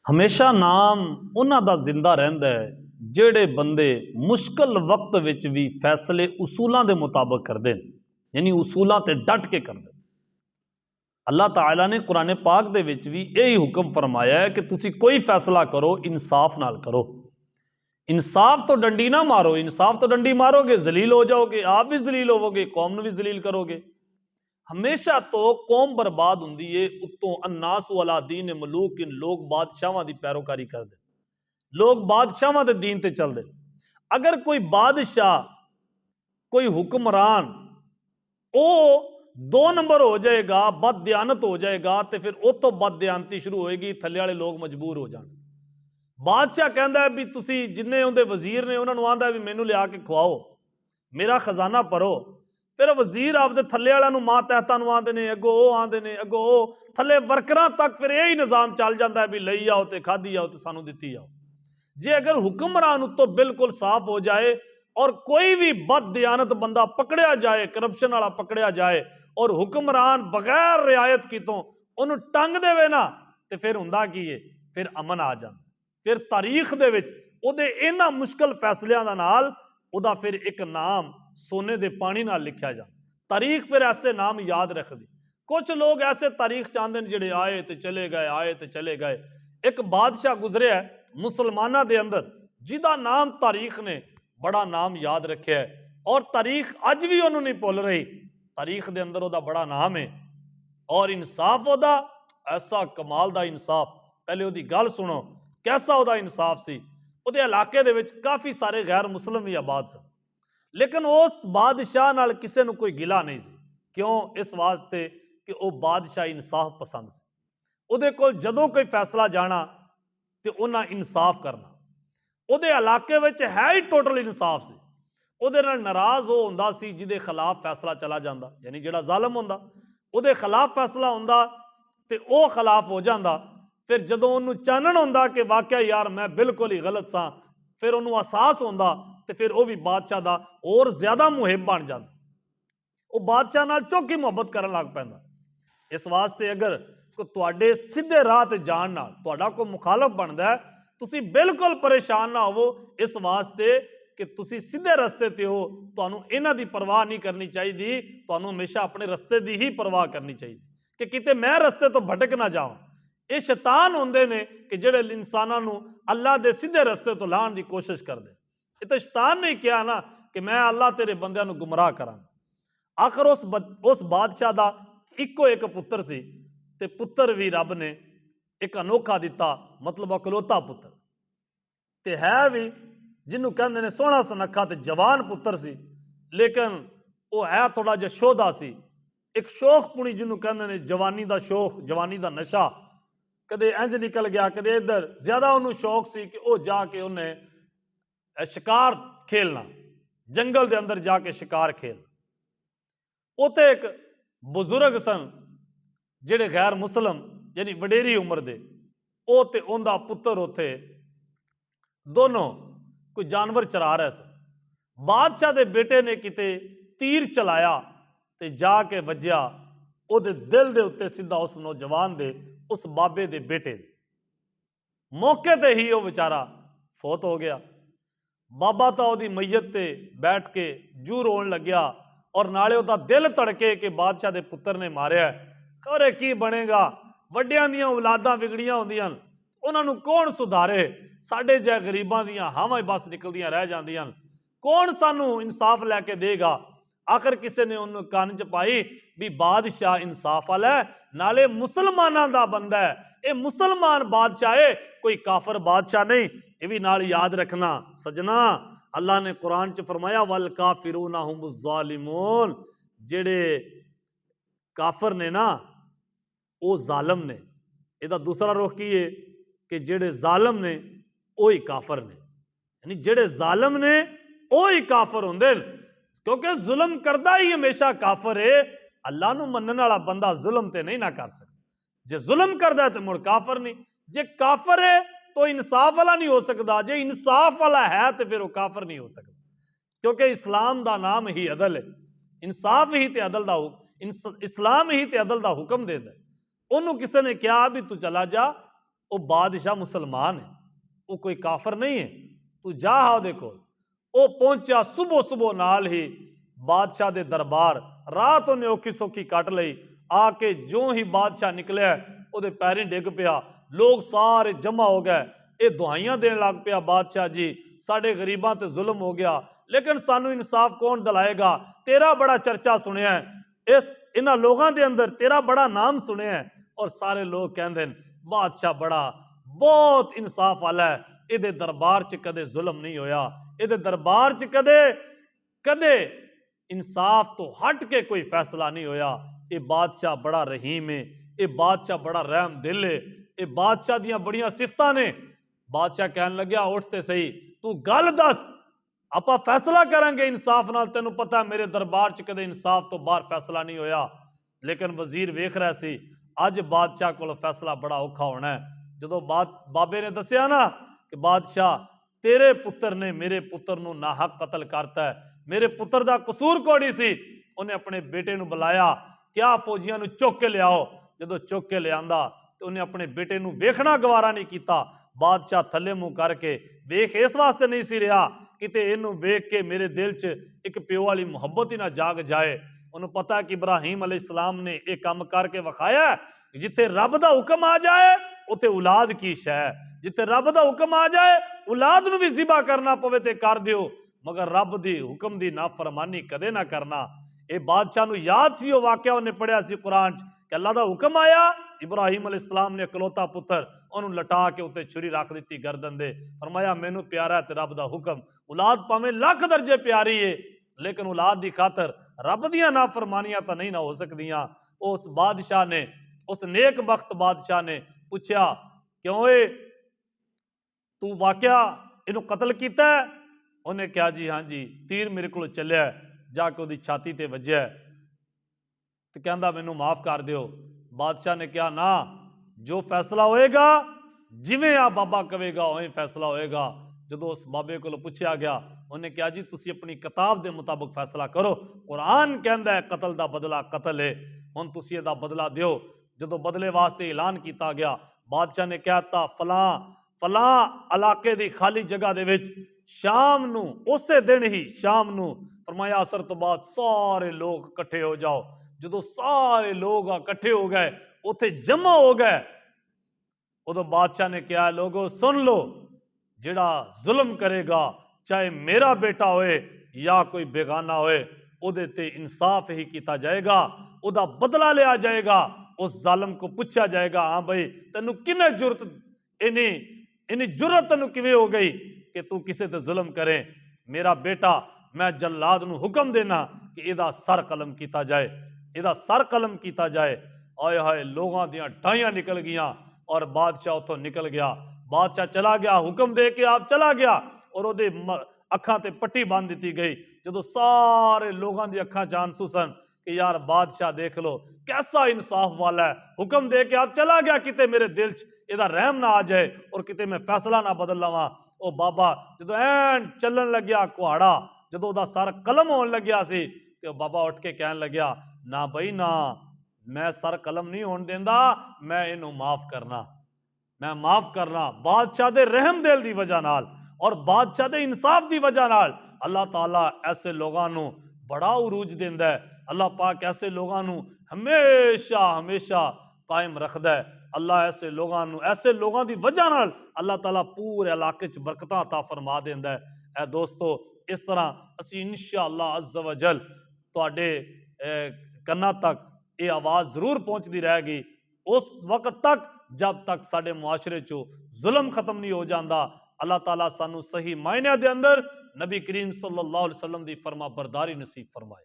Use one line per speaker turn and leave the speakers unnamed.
हमेशा नाम उन्हां दा जिंदा रहिंदा है जिहड़े बंदे मुश्किल वक्त विच भी फैसले उसूलों के मुताबिक करते हैं, यानी उसूलों ते डट के करते। अल्लाह ताला ने कुरान पाक दे विच भी यही हुक्म फरमाया है कि तुसी कोई फैसला करो इंसाफ नाल करो। इंसाफ तो डंडी ना मारो, इंसाफ तो डंडी मारोगे जलील हो जाओगे, आप भी जलील होवोगे, कौम नूं भी जलील करोगे। हमेशा तो कौम बर्बाद हुंदी है उत्तों अन्नास वाला दीन मलूक, इन लोग बादशाहां दी पैरोकारी करदे, लोग बादशाहां दे दीन ते चलदे। अगर कोई बादशाह कोई हुक्मरान वो दो नंबर हो जाएगा, बददयानत हो जाएगा, तो फिर वो तो बददयानती शुरू होएगी, थल्ले वाले लोग मजबूर हो जाए। बादशाह कहता है भी तुसी जिन्ने उनके वजीर ने उन्होंने आंदा भी मैनू लिया के खुआओ, मेरा खजाना भरो। फिर वजीर आपदे थल्ले वालों मां तहता आंदे ने, अगो वो आंदे ने, अगो वो थल्ले वर्करां तक फिर यही निजाम चल जाता है भी लई आओ तो खाधी आओ तो सानू दिती आओ। जे अगर हुक्मरान उत्तों बिल्कुल साफ हो जाए और कोई भी बददयानत बंदा पकड़िया जाए, करप्शन वाला पकड़िया जाए और हुक्मरान बगैर रियायत की तो उन्होंने टंग देवे ना, तो फिर हुंदा की है, फिर अमन आ जाता। फिर तारीख दे विच उहदे इन्हां मुश्किल फैसलियां दा नाल उहदा फिर एक नाम सोने दे पानी नाल लिखा जाता। तारीख फिर ऐसे नाम याद रखदी। कुछ लोग ऐसे तारीख चाहते हैं जिहड़े आए तो चले गए, आए तो चले गए। एक बादशाह गुजरिया मुसलमाना दे अंदर जिदा नाम तारीख ने बड़ा नाम याद रखा है और तारीख अज भी उन्होंने नहीं भुल रही। तारीख दे अंदर उहदा बड़ा नाम है और इंसाफ उहदा ऐसा कमाल दा इंसाफ। पहले उहदी गल सुनो, कैसा उहदा इंसाफ सी। उहदे इलाके दे विच काफ़ी सारे गैर मुसलम भी आबाद सन, लेकिन उस बादशाह नाल किसी नूं कोई गिला नहीं सी। क्यों? इस वास्ते कि वह बादशाह इंसाफ पसंद सी। उहदे कोल जदों कोई फैसला जाना तो उन्हें इंसाफ करना। उहदे इलाके विच है ही टोटल इंसाफ सी। उहदे नाल नाराज वो हुंदा सी जिहदे खिलाफ फैसला चला जांदा, यानी जिहड़ा जालम हुंदा उहदे खिलाफ फैसला हुंदा ते वो खिलाफ हो जांदा। फिर जदों उन्होंने चानण हुंदा कि वाकई यार मैं बिल्कुल ही गलत सा, फिर उन्होंने एहसास हुंदा तो फिर वह भी बादशाह का और ज्यादा मुहिब बन जाता। वो बादशाह नाल चौकी मुहब्बत करन लग पैंदा। इस वास्ते अगर तुहाडे सीधे राह ते जाण नाल तुहाडा कोई मुखालफ बनता है, तुसी बिल्कुल परेशान ना होवो। इस वास्ते कि तुसी सीधे रस्ते ते हो, तुहानू इन्हां दी परवाह नहीं करनी चाहिए। तुहानू हमेशा अपने रस्ते की ही परवाह करनी चाहिए कि किते मैं रस्ते तो भटक ना जावां। ये शैतान होंदे ने कि जिहड़े इंसानां नू अल्लाह दे सीधे रस्ते तो लाण दी कोशिश करदे। ये तो शैतान ने कहा ना कि मैं अल्लाह तेरे बंदियां नू गुमराह करां। आखिर उस बादशाह का इको एक पुत्र सी ते पुत्र भी रब ने एक अनोखा दिता, मतलब अकलौता पुत्र ते है भी जिन्हों कहते हैं सोहना सुनखा ते जवान पुत्र सी, लेकिन वह है थोड़ा जिहा शोधा सी। एक शौक पुणी जिन्हों कहते हैं जवानी का शौक, जवानी का नशा। कदे इंज निकल गया, कदे इधर ज्यादा उन्होंने शौक सी कि वह जाके उन्हें शिकार खेलना, जंगल के अंदर जाके शिकार खेलना। उत्थे एक बुजुर्ग सन जिहड़े गैर मुसलम यानी वडेरी उम्र दे, वो ते उनका पुत्र उत्थे दोनों कोई जानवर चरा रहे सन। बादशाह के बेटे ने किते तीर चलाया ते जाके वजया उहदे दिल दे उत्ते सीधा उस नौजवान दे, उस बाबे दे बेटे दे। मौके ते ही वह बेचारा फौत हो गया। बाबा तो वही मैयत ते बैठ के जू रोन लग्या और नाले उहदा दिल धड़के कि बादशाह के पुत्र ने मारिया। खरे की बनेगा, वड्डियां दियां औलादां विगड़ियां होंदियां, उन्होंने कौन सुधारे। साडे जै गरीबां दियां हावां बस निकलदियां रह जांदियां, कौन सानू इंसाफ लैके देगा। आखिर किसी ने उन्होंने कान च पाई भी बादशाह इंसाफ वाला है, नाले मुसलमाना का बंदा है, ये मुसलमान बादशाह है, कोई काफर बादशाह नहीं। ये भी नाल याद रखना सजना, अल्लाह ने कुरान च फरमाया वल काफिरूना हुमुज़ ज़ालिमून, जेड़े काफर ने ना वो जालम ने। इसका दूसरा रुख की है कि जेड़े जालम ने वो ही काफर ने, यानी जेड़े जालम ने वो ही काफर होंदे, क्योंकि जुल्म करदा ही हमेशा काफर है। अल्लाह नू मनन वाला बंदा जुल्म ते नहीं ना कर सकता। जे जुल्म करदा तो मुड़ काफर नहीं, जे काफर है तो इंसाफ वाला नहीं हो सकता, जे इंसाफ वाला है तो फिर वो काफर नहीं हो सकता। क्योंकि इस्लाम का नाम ही अदल है, इंसाफ ही ते अदल दा, इस्लाम ही ते अदल का हुक्म देता है। उन्होंने किसी ने कहा भी तू चला जा, वो बादशाह मुसलमान है, वो कोई काफर नहीं है। तू जा हा देखो। वो पहुंचा सुबह सुबह नाल ही बादशाह दे दरबार, रात उन्हें औखी सौखी कट लई। आके जो ही बादशाह निकलिया ਉਹਦੇ पैरी डिग पिया, लोग सारे जमा हो गए। ये दुआइयां देन लग पिया, बादशाह जी साडे गरीबां ते जुल्म हो गया, लेकिन सानू इंसाफ कौन दिलाएगा? तेरा बड़ा चर्चा सुनिया, इस इन्हां लोगों के अंदर तेरा बड़ा नाम सुनिया। और सारे लोग कहते हैं बादशाह बड़ा बहुत इंसाफ वाला है, ये दरबार च कदे जुल्म नहीं होया, ये दरबार च कदे कदे इंसाफ तो हट के कोई फैसला नहीं होया। ये बादशाह बड़ा रहीम है, ये बादशाह बड़ा रहम दिल है, ये बादशाह दियां बड़ियां सिफतां ने। बादशाह कहन लग्या उठते सही, तू गल दस, आपां फैसला करांगे इंसाफ नाल। तेनू पता है मेरे दरबार च कदे इंसाफ तो बाहर फैसला नहीं होया। लेकिन वजीर वेख रहा सी अज बादशाह को फैसला बड़ा औखा होना है। जो बाबे ने दसिया ना कि बादशाह तेरे पुत्र ने मेरे पुत्र नू नाहक कतल करता है, मेरे पुत्र का कसूर कोड़ी सी। उन्हें अपने बेटे नू बुलाया, क्या फौजियां नू चुक के लियाओ। जो चुक के लिया तो उन्हें अपने बेटे नू वेखना गवारा नहीं किया। बादशाह थले मुंह करके वेख इस वास्ते नहीं सी रहा किते इनू वेख के मेरे दिल च एक प्यो वाली मुहब्बत ही ना जाग जाए। उन्होंने पता है कि इब्राहिम अलैहिस्सलाम ने एक काम करके विखाया, जिथे रब दा हुक्म आ जाए उते औलाद की शै, जिथे रब दा हुक्म आ जाए औलाद नू भी ज़िबा करना पवे ते कर दियो, मगर रब दी हुक्म दी नाफरमानी कदे ना करना। ये बादशाह नू याद सी वो वाकया उन्हें पढ़िया सी कुरान च कि अल्लाह दा हुक्म आया, इब्राहिम अलैहिस्सलाम ने इकलौता पुत्र उन्होंने लटा के उत्ते छुरी रख दी गर्दन दे। फरमाया मैनू प्यारा है ते रब दा हुक्म, औलाद भावें लख दर्जे प्यारी है लेकिन औलाद की खातर रब दियां नाफरमानियां तो नहीं ना हो सकदियां। उस बादशाह ने, उस नेक बख्त बादशाह ने पूछया क्यों तू वाकया इनू कतल किया? उन्हें कहा जी हाँ जी, तीर मेरे को चलिया जाके उसकी छाती ते वजया तो कहता मैनू माफ कर दियो। बादशाह ने कहा ना, जो फैसला होएगा जिवें आ बाबा कहेगा उवें फैसला होएगा। जो उस बाबे को पूछा गया उन्हें कहा जी तुसी अपनी किताब के मुताबिक फैसला करो, कुरान कहता है कतल का बदला कतल है, हुण तुसी इहदा बदला दियो। जो बदले वास्ते ऐलान किया गया, बादशाह ने कहता फलां फलां इलाके की खाली जगह दे विच शाम नू, उस दिन ही शाम नू फरमाया असर तो बाद सारे लोग इकट्ठे हो जाओ। जो सारे लोग इकट्ठे हो गए उत्थे जमा हो गए, उदों बादशाह ने कहा लोगों सुन लो, जिहड़ा जुल्म करेगा चाहे मेरा बेटा होए या कोई बेगाना होए उहदे ते इंसाफ ही किया जाएगा, उहदा बदला लिया जाएगा। उस जालिम को पूछा जाएगा हाँ भाई तेनू किने जुरत, इन्नी जुरत तेनू किवें हो गई कि तू किसी ते जुल्म करे? मेरा बेटा, मैं जल्लाद नू हुक्म देना कि इहदा सर कलम किया जाए, इहदा सर कलम किया जाए। आए हाय लोगों दियां डाइयां निकल गईयां और बादशाह उतों निकल गया। बादशाह चला गया, हुक्म दे के आप चला गया और उहदे अखां ते पट्टी बांध दी गई। जो सारे लोगों की अखां च आंसू सन कि यार बादशाह देख लो कैसा इंसाफ वाला है, हुक्म दे के आप चला गया, किते मेरे दिल च इहदा रहम ना आ जाए और किते मैं फैसला ना बदल लवां। ओ बाबा जो ऐन चलन लग्या कुहाड़ा, जो उहदा सर कलम होने लग्या सी ते बाबा उठ के कहन लग्या ना बई ना, मैं सर कलम नहीं होने देंदा, मैं इनू माफ करना, मैं माफ करना। बादशाह दे रहम दिल की वजह नाल और बादशाह दे इंसाफ की वजह नाल अल्लाह ताला ऐसे लोगों को बड़ा उरूज देंदा है। अल्लाह पाक ऐसे लोगों को हमेशा हमेशा कायम रखता है। अल्लाह ऐसे लोगों की वजह नाल अल्लाह ताला पूरे इलाके च बरकतां अता फरमा देंदा है। ऐ दोस्तों इस तरह असी इंशाअल्लाह अज़्ज़ व जल तुहाडे कन्नां तक ये आवाज़ जरूर पहुँचती रहेगी उस वक्त तक जब तक साडे मुआशरे चो जुल्म खत्म नहीं हो जाता। अल्लाह ताला सानू सही मायने दे अंदर नबी करीम सल्लल्लाहु अलैहि वसल्लम दी फरमा बरदारी नसीब फरमाए।